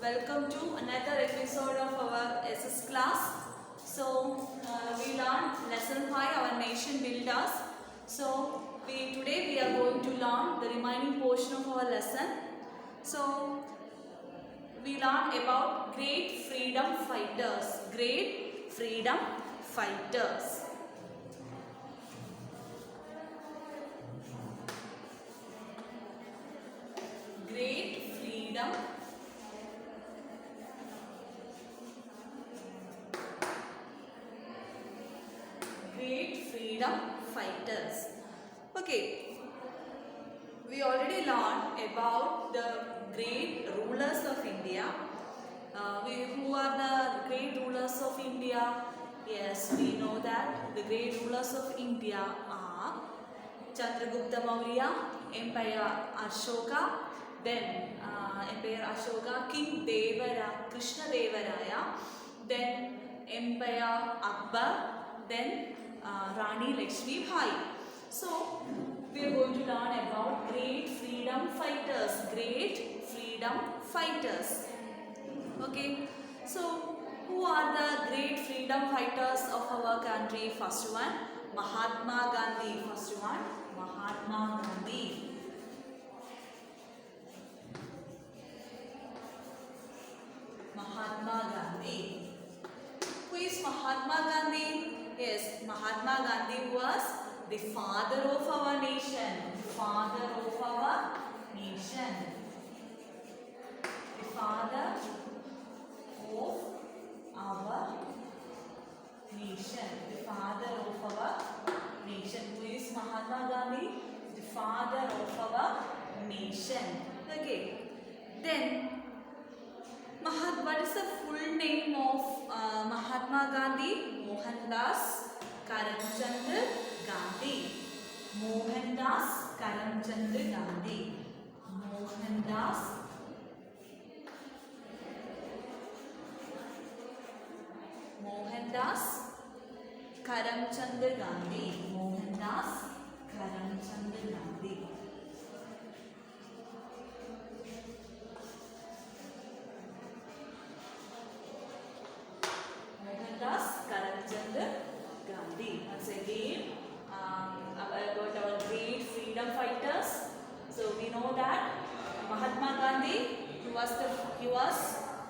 Welcome to another episode of our SS class. We learned lesson 5, our nation builders. Today we are going to learn the remaining portion of our lesson. So, we learn about great freedom fighters. Great freedom fighters. Great freedom fighters. Okay, we already learned about the great rulers of India. Who are the great rulers of India? Yes, we know that the great rulers of India are Chandragupta Maurya, Empire Ashoka, then Empire Ashoka, King Devara, Krishna Devaraya, then Empire Akbar, then Rani Lakshmi Bai. So, we are going to learn about great freedom fighters. Great freedom fighters. Okay, so who are the great freedom fighters of our country? First one, Mahatma Gandhi. First one, Mahatma Gandhi. Mahatma Gandhi. Who is Mahatma Gandhi? Yes, Mahatma Gandhi was the father of our nation. Father of our nation. The father of our nation. The father of our nation. Who is Mahatma Gandhi? The father of our nation. Okay. Then, what is the full name of Mahatma Gandhi? Mohandas Karamchand Gandhi. Mohandas Karamchand Gandhi. Mohandas Karamchand Gandhi. Mohandas Karamchand Gandhi. Mohandas Karamchand Gandhi. Once again, about our great freedom fighters. So we know that Mahatma Gandhi, he was the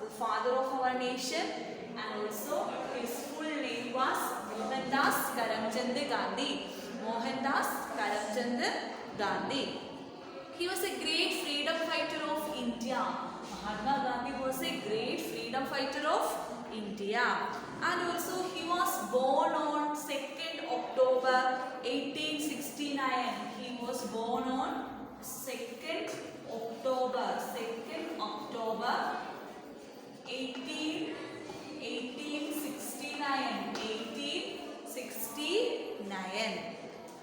father of our nation, and also his full name was Mohandas Karamchand Gandhi. Mohandas Karamchand Gandhi. He was a great freedom fighter of India. Mahatma Gandhi was a great freedom fighter of India. And also he was born on 2nd October 1869. He was born on 2nd October 1869.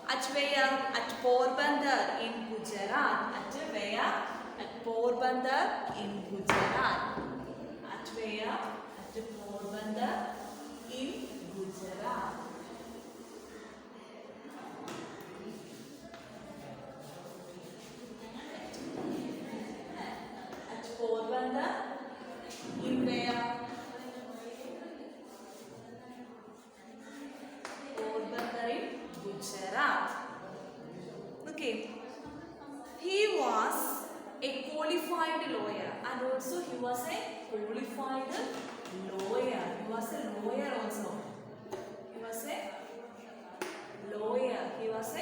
At where? At Porbandar in Gujarat. At where? At Porbandar in Gujarat. At where? At Porbandar in Gujarat. At Porbandar in where? Porbandar in Gujarat. Okay. He was a qualified lawyer, and also he was a qualified lawyer. He was a lawyer also. He was a lawyer. He was a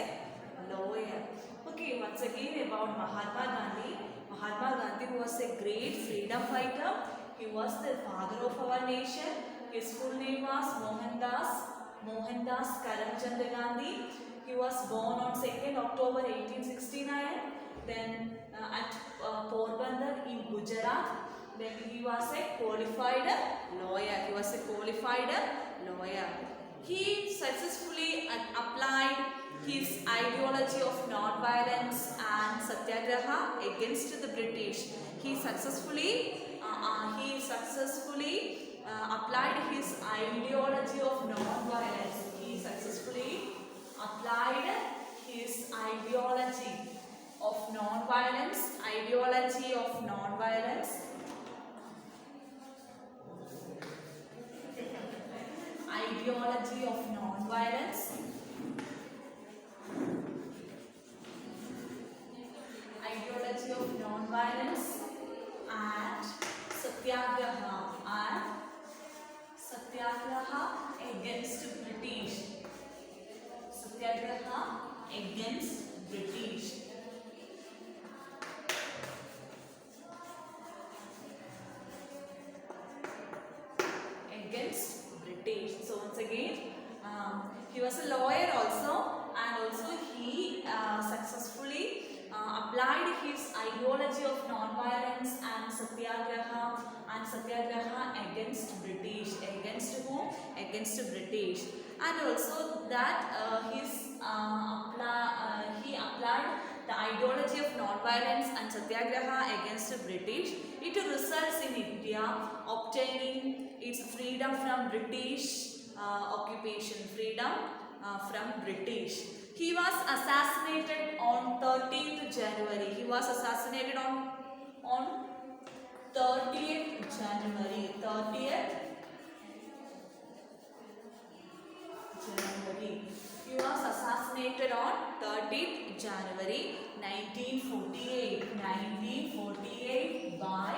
lawyer. Okay, once again about Mahatma Gandhi. Mahatma Gandhi was a great freedom fighter. He was the father of our nation. His full name was Mohandas Karamchand Gandhi. He was born on 2nd October 1869. Then at Porbandar in Gujarat. Then he was a qualified lawyer. He was a qualified lawyer. He successfully applied his ideology of non-violence and satyagraha against the British. He successfully applied his ideology of non-violence. He successfully applied his ideology of non-violence ideology of non-violence, ideology of non-violence and satyagraha against British, satyagraha against British. Against British. So once again, he was a lawyer also, and also he successfully applied his ideology of non-violence and satyagraha against British. Against whom? Against British. And also that he applied the ideology of non-violence and satyagraha against British. It results in India obtaining its freedom from British occupation, freedom from British. He was assassinated on 13th January. He was assassinated on 30th January. 30th January. He was assassinated on 30th January 1948. 1948 by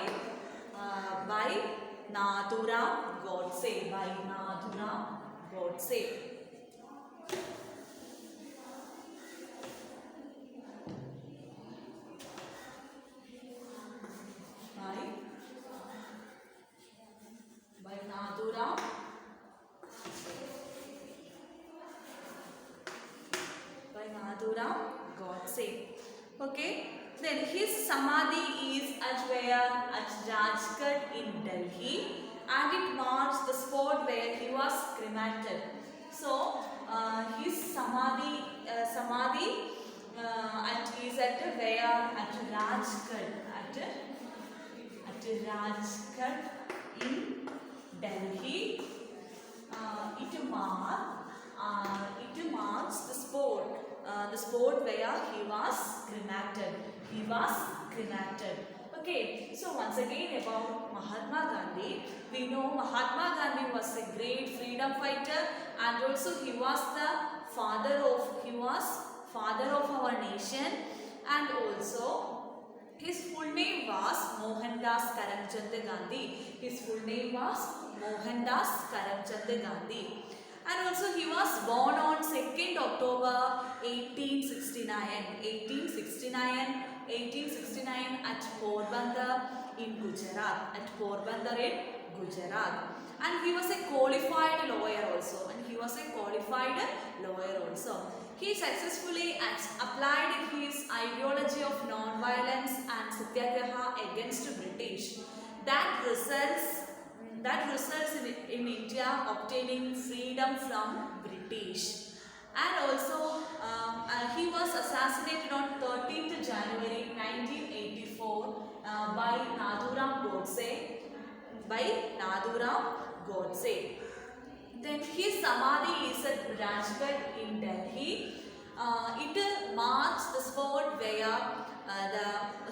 Nathuram Godse. By Nathuram Godse. By Nathuram Godse. Okay. Then his samadhi is at where? At Rajghat in Delhi, and it marks the spot where he was cremated. So his samadhi is at where? At Rajghat. At Rajghat in Delhi. It marks the spot where he was cremated. He was cremated. Okay, so once again about Mahatma Gandhi. We know Mahatma Gandhi was a great freedom fighter, and also he was the father of our nation, and also his full name was Mohandas Karamchand Gandhi. His full name was Mohandas Karamchand Gandhi. And also he was born on 2nd October 1869 at Porbandar in Gujarat. And he was a qualified lawyer also. He successfully applied his ideology of non-violence and satyagraha against British. That results in India obtaining freedom from British. And also he was assassinated on 13th January 1984 by Nathuram Godse. Then his samadhi is at Rajghat in Delhi. It marks the spot where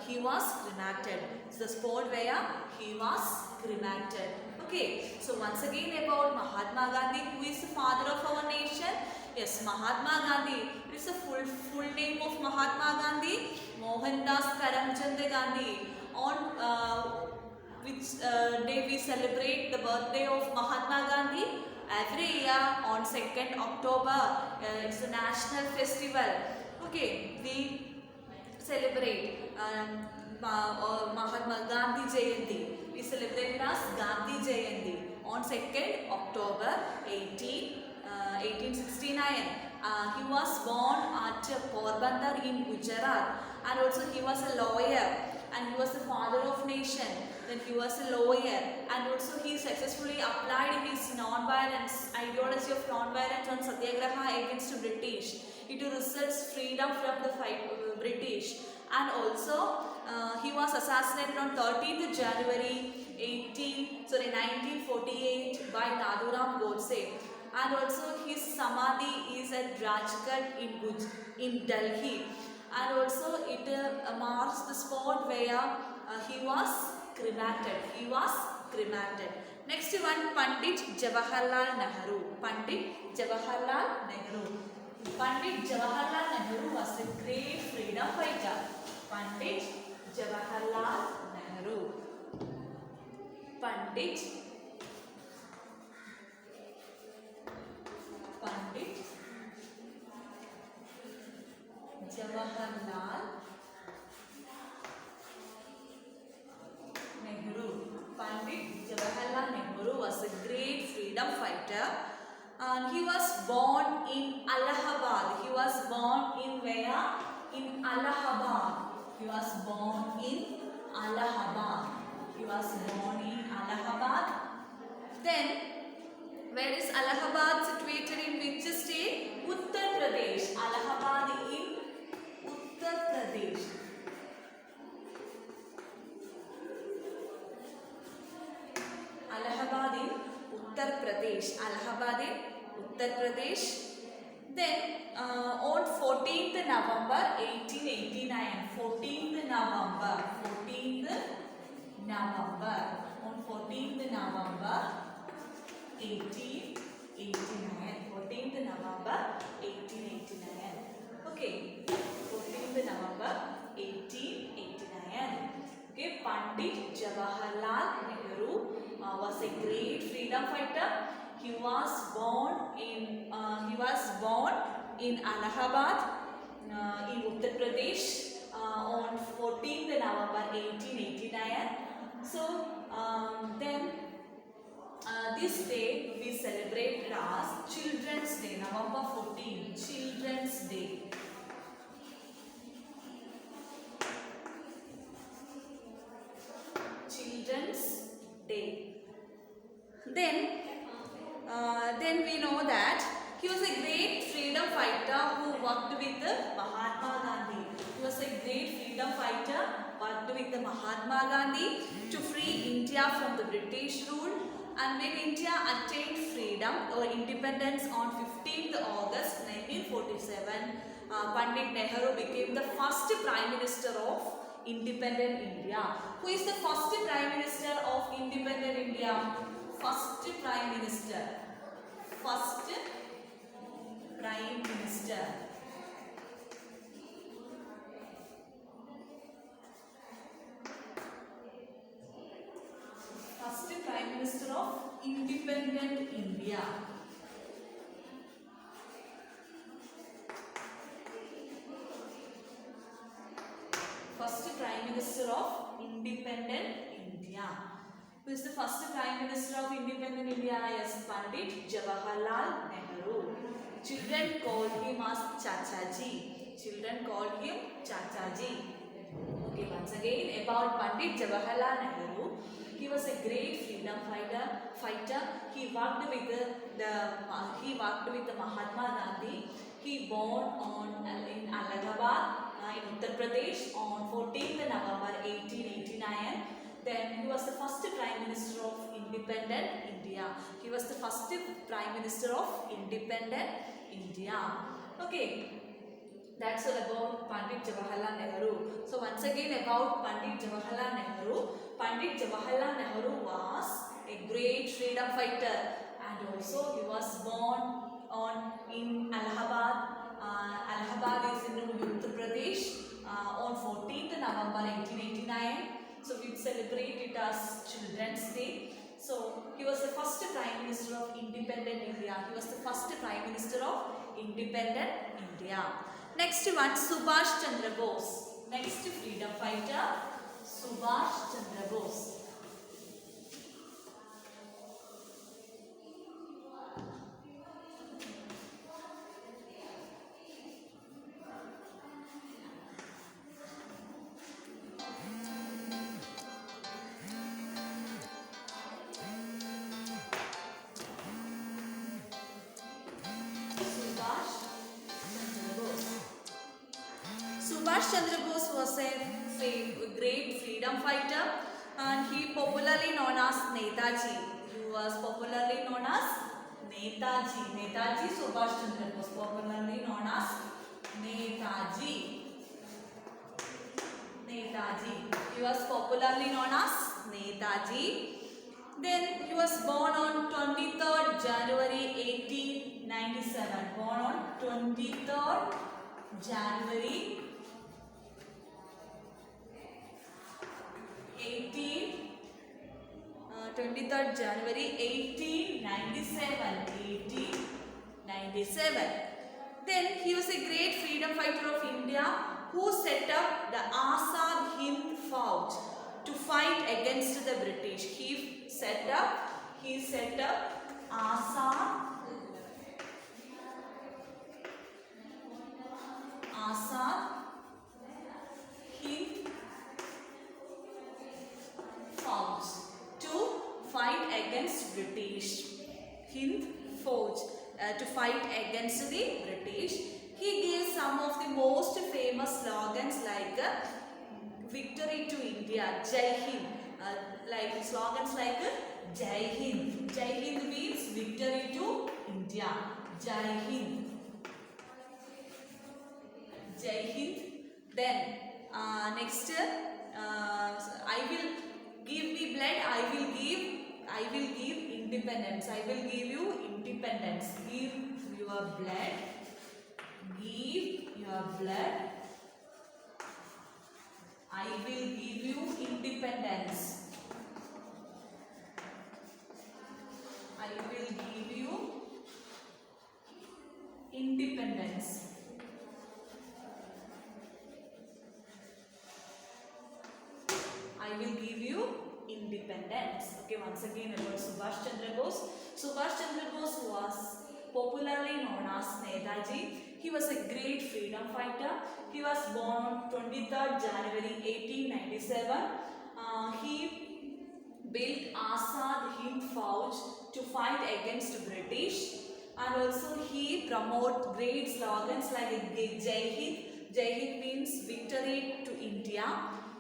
he was cremated. It's the spot where he was cremated. Okay, so once again about Mahatma Gandhi, who is the father of our nation. Yes, Mahatma Gandhi. It is the full name of Mahatma Gandhi, Mohandas Karamchand Gandhi. On which day we celebrate the birthday of Mahatma Gandhi? Every year on 2nd October. It's a national festival. Okay, we celebrate Mahatma Gandhi Jayanti. We celebrate it as Gandhi Jayanti on 2nd October 1869. He was born at Porbandar in Gujarat, and also he was a lawyer, and he was the father of nation. Then he was a lawyer, and also he successfully applied his ideology of non-violence on satyagraha against British. It results freedom from the British. And also he was assassinated on 13th January 1948 by Nathuram Godse. And also his samadhi is at Rajghat in Delhi. And also it marks the spot where he was cremated. He was cremated. Next one, Pandit Jawaharlal Nehru. Pandit Jawaharlal Nehru. Pandit Jawaharlal Nehru was a great freedom fighter. Pandit Jawaharlal Nehru. Pandit Jawaharlal Nehru. Pandit Jawaharlal Nehru was a great freedom fighter. And he was born in Allahabad. He was born in where? In Allahabad. He was born in Allahabad. He was born in Allahabad. Then, where is Allahabad situated in which state? Uttar Pradesh. Allahabad in Uttar Pradesh. Allahabad in Uttar Pradesh. Allahabad in Uttar Pradesh. Then on 14th November 1889. 14th November. On 14th November 1889. 14th November 1889. Okay. 14th November 1889. Okay. Pandit Jawaharlal Nehru was a great freedom fighter. He was born in Allahabad in Uttar Pradesh on 14th November 1889. So then this day we celebrate as Children's Day, November 14, Children's Day. Children's Day. Then we know that he was a great freedom fighter who worked with Mahatma Gandhi. He was a great freedom fighter, worked with Mahatma Gandhi to free India from the British rule. And when India attained freedom or independence on 15th August 1947, Pandit Nehru became the first Prime Minister of independent India. Who is the first Prime Minister of independent India? First Prime Minister. First Prime Minister. First Prime Minister of independent India. First Prime Minister of independent India. Who is the first Prime Minister of independent India? Yes, Pandit Jawaharlal Nehru. Children called him as Chachaji. Children called him Chachaji. Okay, once again about Pandit Jawaharlal Nehru. He was a great freedom fighter. He worked with the Mahatma Gandhi. He born in Allahabad in Uttar Pradesh on 14th November 1889. Then he was the first Prime Minister of independent India. He was the first Prime Minister of independent India. Okay. That's all about Pandit Jawaharlal Nehru. So once again about Pandit Jawaharlal Nehru. Pandit Jawaharlal Nehru was a great freedom fighter, and also he was born in Allahabad. Allahabad is in Uttar Pradesh on 14th November 1889. So we celebrate it as Children's Day. So he was the first Prime Minister of independent India. He was the first Prime Minister of independent India. Next one, Subhash Chandra Bose. Next freedom fighter, Subhash Chandra Bose. Subhash Chandra Bose was a great freedom fighter, and he popularly known as Netaji. He was popularly known as Netaji. Netaji Subhash Chandra Bose, popularly known as Netaji. Netaji. He was popularly known as Netaji. Then he was born on 23rd January 1897. Born on 23rd January 23rd January 1897. 1897. Then he was a great freedom fighter of India who set up the Azad Hind Fauj to fight against the British. He set up Azad Hind Fauj to fight against British. Hind Fauj to fight against the British. He gave some of the most famous slogans like victory to India, Jai Hind, like slogans like Jai Hind. Jai Hind means victory to India. Jai Hind. Jai Hind. Then next, I will give me blood. I will give independence. I will give you independence. Give your blood. Give your blood. I will give you independence. I will give you independence. I will give you independence. Okay, once again about Subhash Chandra Bose. Subhash Chandra Bose was popularly known as Netaji. He was a great freedom fighter. He was born on 23rd January 1897. He built Azad Hind Fauj to fight against British, and also he promoted great slogans like Jai Hind. Jai Hind means victory to India.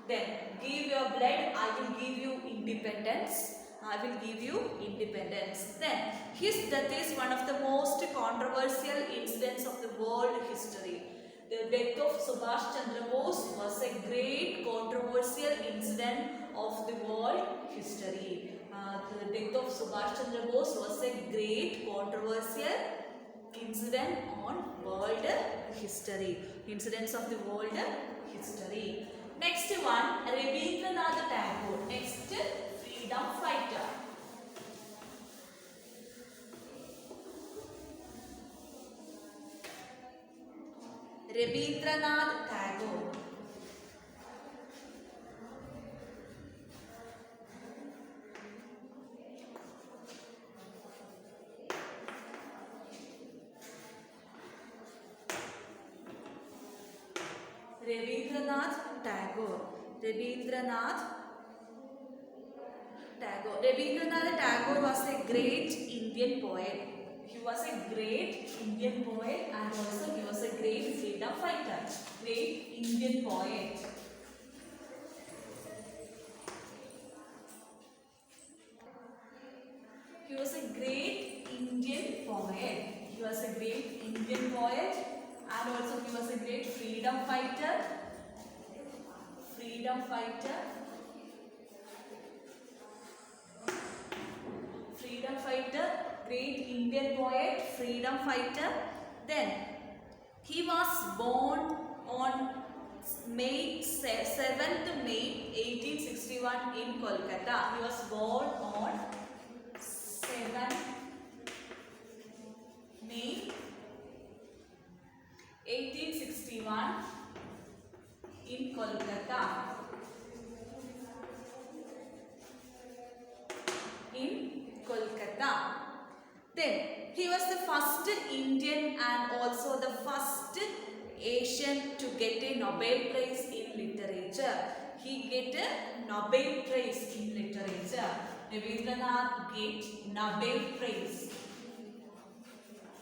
Then give your blood, I will give you independence. I will give you independence. Then his death is one of the most controversial incidents of the world history. The death of Subhash Chandra Bose was a great controversial incident of the world history. The death of Subhash Chandra Bose was a great controversial incident on world history. Incidents of the world history. Next one, Rabindranath Tagore. Next, freedom fighter. Rabindranath Tagore. Rabindranath Tagore. Rabindranath Tagore. Rabindranath Tagore was a great Indian poet. He was a great Indian poet and also he was a great freedom fighter. Great Indian poet. He was a great Indian poet. He was a great Indian poet and also he was a great freedom fighter. Freedom fighter. Freedom fighter, great Indian poet, freedom fighter. Then he was born on May 7th May 1861 in Kolkata. He was born on 7th May 1861 in Kolkata. In Kolkata. Then he was the first Indian and also the first Asian to get a Nobel Prize in literature. He get a Nobel Prize in literature. Rabindranath get Nobel Prize.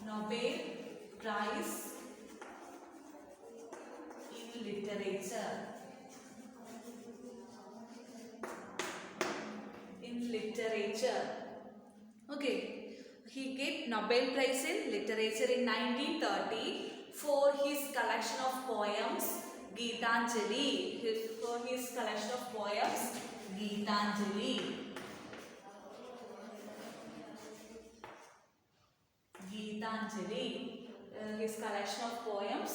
Nobel Prize in literature. In literature. Okay, he get Nobel Prize in literature in 1930 for his collection of poems Geetanjali. For his collection of poems Geetanjali. Geetanjali. His collection of poems,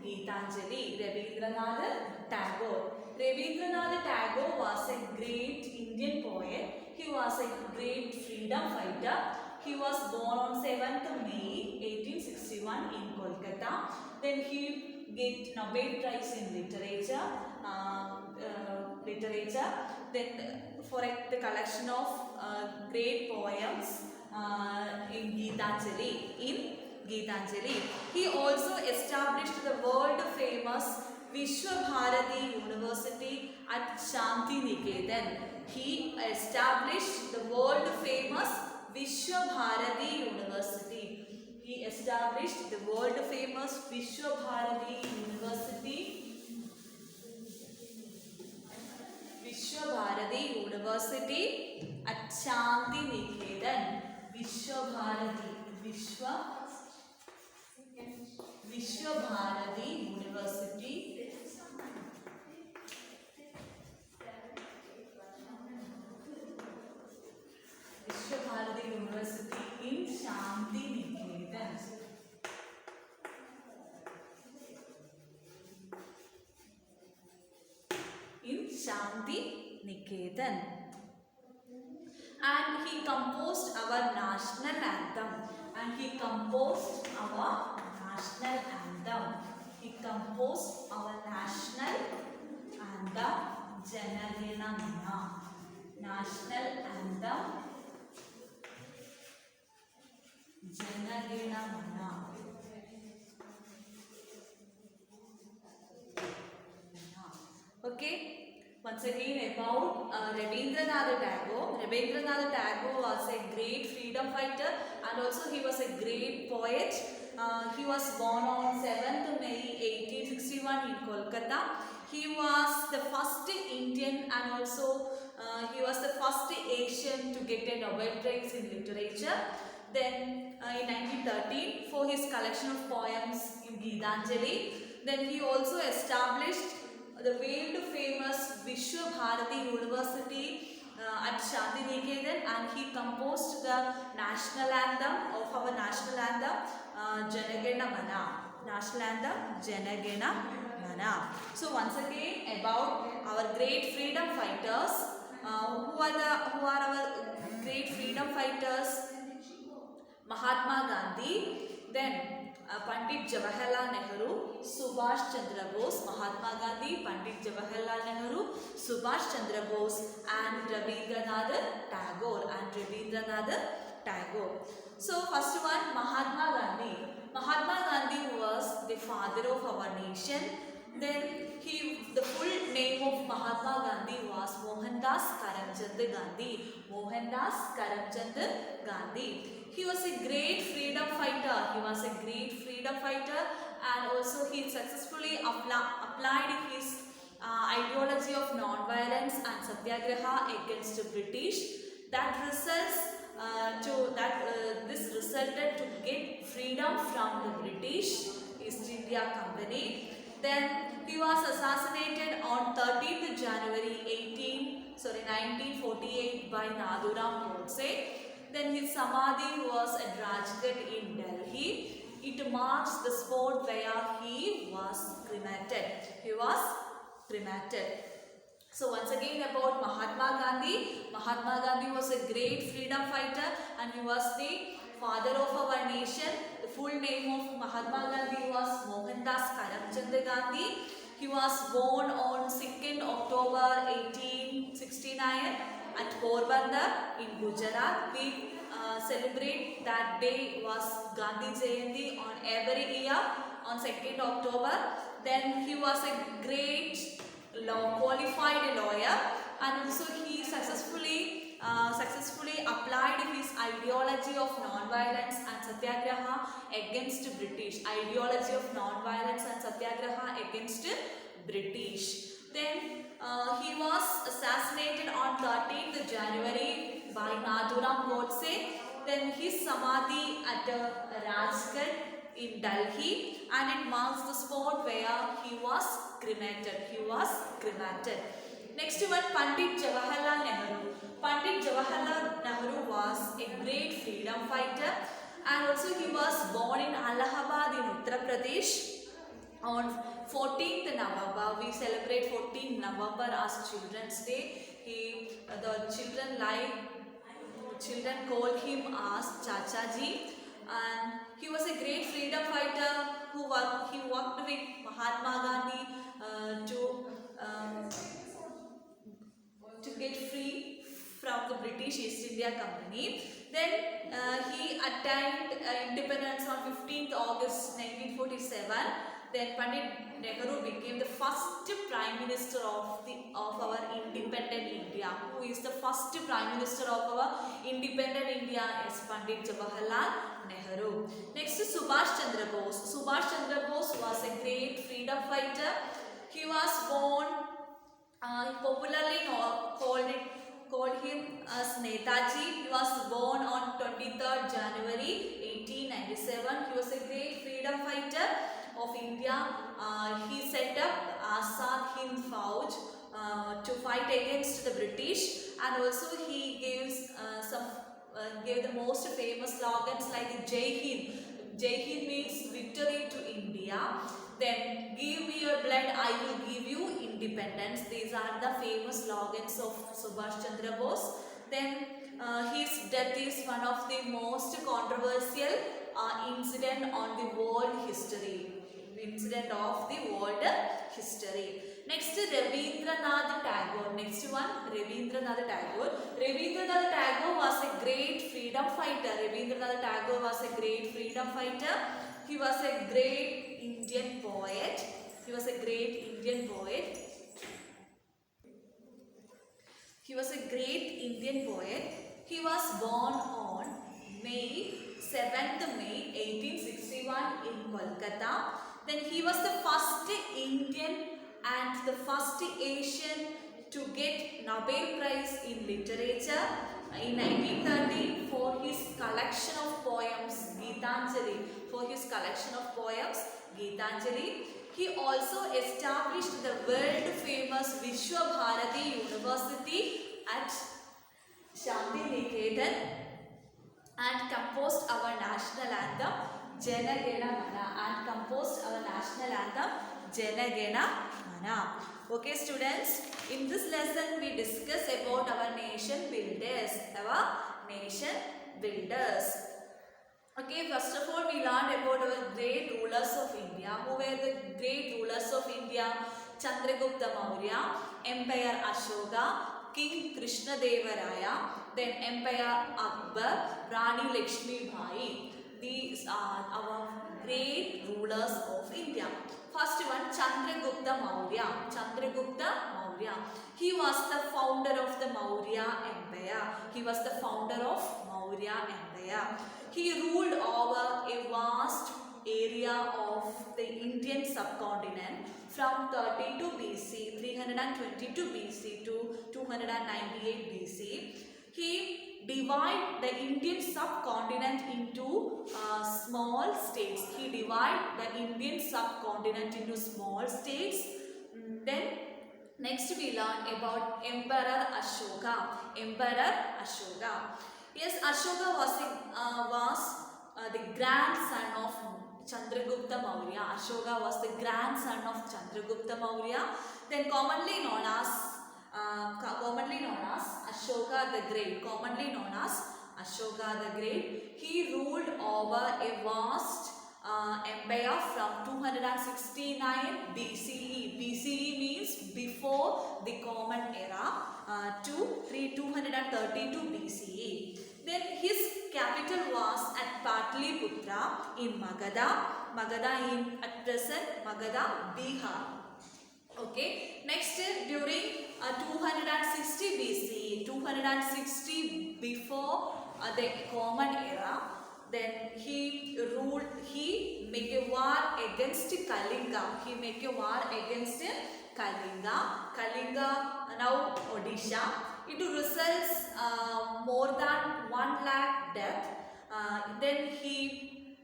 Geetanjali. Rabindranath Tagore. Rabindranath Tagore was a great Indian poet. He was a great freedom fighter. He was born on 7th May 1861 in Kolkata. Then he get Nobel Prize in literature. Then for the collection of great poems in Geetanjali. He also established the world famous Vishwabharati University at Shanti Niketan. He established the world famous Vishwabharati University. He established the world famous Vishwabharati University. Vishwabharati University at Shanti Niketan. Vishwabharati University. Vishwabharati University in Shanti Niketan. In Shanti Niketan. And he composed our national anthem. Jana Gana Mana. National anthem Jana Gana Mana. Okay. Once again about Rabindranath Tagore. Rabindranath Tagore was a great freedom fighter and also he was a great poet. He was born on 7th May 1861 in Kolkata. He was the first Indian and also he was the first Asian to get a Nobel Prize in literature. Then in 1913 for his collection of poems in Geetanjali. Then he also established the world famous Vishwabharati University at Shanti Niketan and he composed the national anthem of our national anthem Jana Gana Mana. National anthem Jana Gana Mana. So once again about our great freedom fighters. Who are our great freedom fighters? Mahatma Gandhi. Then Pandit Jawaharlal Nehru, Subhash Chandra Bose. Mahatma Gandhi, Pandit Jawaharlal Nehru, Subhash Chandra Bose and Rabindranath Tagore. So first one, Mahatma Gandhi. Mahatma Gandhi was the father of our nation. Then the full name of Mahatma Gandhi was Mohandas Karamchand Gandhi. He was a great freedom fighter. And also he successfully applied his ideology of non-violence and satyagraha against the British. This resulted to get freedom from the British East India Company. Then he was assassinated on 13th January 1948 by Nathuram Godse. Then his samadhi was at Rajghat in Delhi. It marks the spot where he was cremated. So once again about Mahatma Gandhi. Mahatma Gandhi was a great freedom fighter and he was the father of our nation. The full name of Mahatma Gandhi was Mohandas Karamchand Gandhi. He was born on 2nd October 1869 at Porbandar in Gujarat. We celebrate that day was Gandhi Jayanti on every year on 2nd October. Then he was a great qualified lawyer and also he successfully applied his ideology of non-violence and satyagraha against British. Then he was assassinated on 13th January by Nathuram Godse. Then his samadhi at Rajghat in Delhi and it marks the spot where he was cremated. Next one, Pandit Jawaharlal Nehru. Pandit Jawaharlal Nehru was a great freedom fighter, and also he was born in Allahabad in Uttar Pradesh on 14th November. We celebrate 14th November as Children's Day. The children call him as Chachaji, and he was a great freedom fighter he worked with Mahatma Gandhi to get free from the British East India Company. Then he attained independence on 15th August 1947. Then Pandit Nehru became the first Prime Minister of our independent India. Who is the first Prime Minister of our independent India? Is Pandit Jawaharlal Nehru. Next is Subhash Chandra Bose. Subhash Chandra Bose was a great freedom fighter. He was born, popularly called him as Netaji. He was born on 23rd January 1897. He was a great freedom fighter of India. He set up Azad Hind Fauj to fight against the British, and also he gave the most famous slogans like Jai Hind. Jai Hind means victory to India. Then give me your blood, I will give you independence. These are the famous slogans of Subhash Chandra Bose. Then his death is one of the most controversial incident on the world history. Incident of the world history. Next, Rabindranath Tagore. Next one, Rabindranath Tagore. Rabindranath Tagore was a great freedom fighter. Rabindranath Tagore was a great freedom fighter. He was a great Indian poet. He was a great Indian poet. He was a great Indian poet. He was born on May 7th May 1861 in Kolkata. Then he was the first Indian and the first Asian to get Nobel Prize in Literature in 1930 for his collection of poems Geetanjali. For his collection of poems Geetanjali. He also established the world famous Vishwabharati University at Shantiniketan and composed our national anthem Jana Gana Mana. Okay students, in this lesson we discuss about our nation builders. Okay, first of all we learned about our great rulers of India. Who were the great rulers of India? Chandragupta Maurya, Empire Ashoka, King Krishna Deva Raya, then Empire Akbar, Rani Lakshmi Bai. These are our great rulers of India. First one, Chandragupta Maurya. He was the founder of the Maurya Empire. He ruled over a vast area of the Indian subcontinent from 322 BC to 298 BC. He divided the Indian subcontinent into small states. Then next we learn about Emperor Ashoka. Yes, Ashoka was the grandson of Chandragupta Maurya. Ashoka was the grandson of Chandragupta Maurya. Then commonly known as Ashoka the Great. He ruled over a vast empire from 269 BCE. BCE means before the Common Era to 232 BCE. Then his capital was at Patliputra in Magadha in at present Magadha, Bihar. Okay, next during 260 before the Common Era, then he make a war against Kalinga. Kalinga, now Odisha. It results more than 1 lakh death. Then he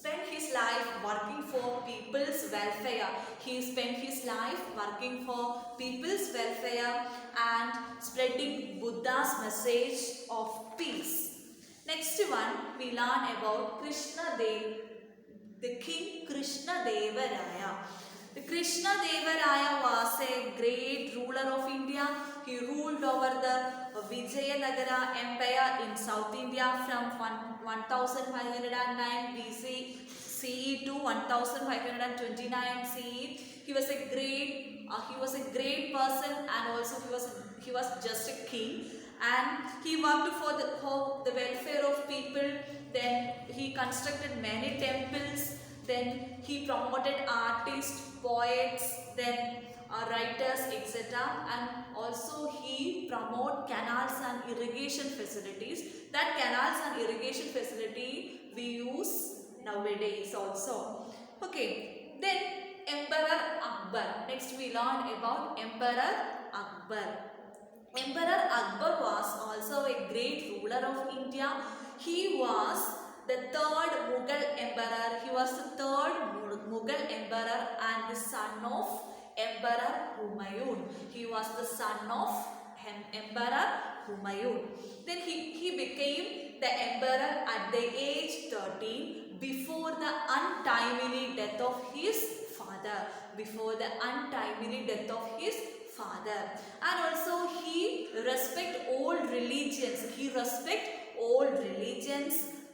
spent his life working for people's welfare. He spent his life working for people's welfare and spreading Buddha's message of peace. Next one, we learn about Krishna Dev, the King Krishna Deva Raya. The Krishna Deva Raya was a great ruler of India. He ruled over the Vijayanagara Empire in South India from 1509 BC CE to 1529 CE. He was a great person, and also he was just a king, and he worked for the welfare of people. Then he constructed many temples. Then he promoted artists, poets, then writers, etc. And also he promoted canals and irrigation facilities. That canals and irrigation facility we use nowadays also. Okay, then Emperor Akbar. Next we learn about Emperor Akbar. Emperor Akbar was also a great ruler of India. He was the third Mughal emperor. He was the third Mughal emperor and the son of Emperor Humayun. He was the son of Emperor Humayun. Then he became the emperor at the age 13 before the untimely death of his father. Before the untimely death of his father. And also he respect all religions.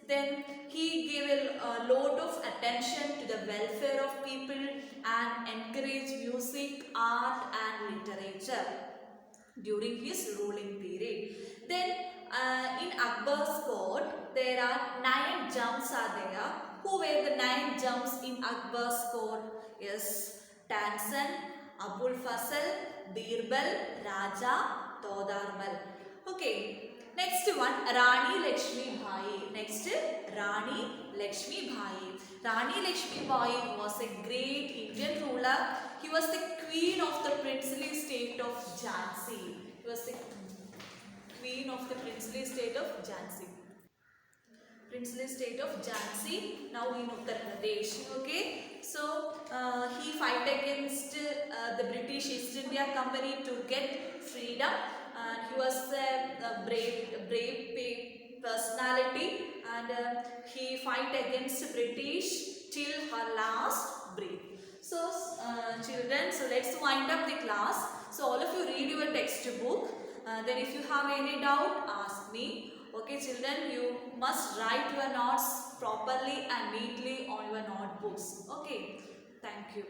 Then he gave a lot of attention to the welfare of people and encouraged music, art and literature during his ruling period. Then in Akbar's court there are 9 jumps are there. Who were the 9 jumps in Akbar's court? Yes, Tansen, Abul Fasal, Birbal, Raja, Todarmal. Okay. Next one, Rani Lakshmi Bai. Next, Rani Lakshmi Bai. Rani Lakshmi Bai was a great Indian ruler. He was the queen of the princely state of Jhansi. He was the queen of the princely state of Jhansi. Princely state of Jhansi, now in Uttar Pradesh. Okay, so he fight against the British East India Company to get freedom. And he was a brave personality, and he fight against British till her last breath. So children, so let's wind up the class. So all of you read your textbook. Then if you have any doubt, ask me. Okay children, you must write your notes properly and neatly on your notebooks. Okay, thank you.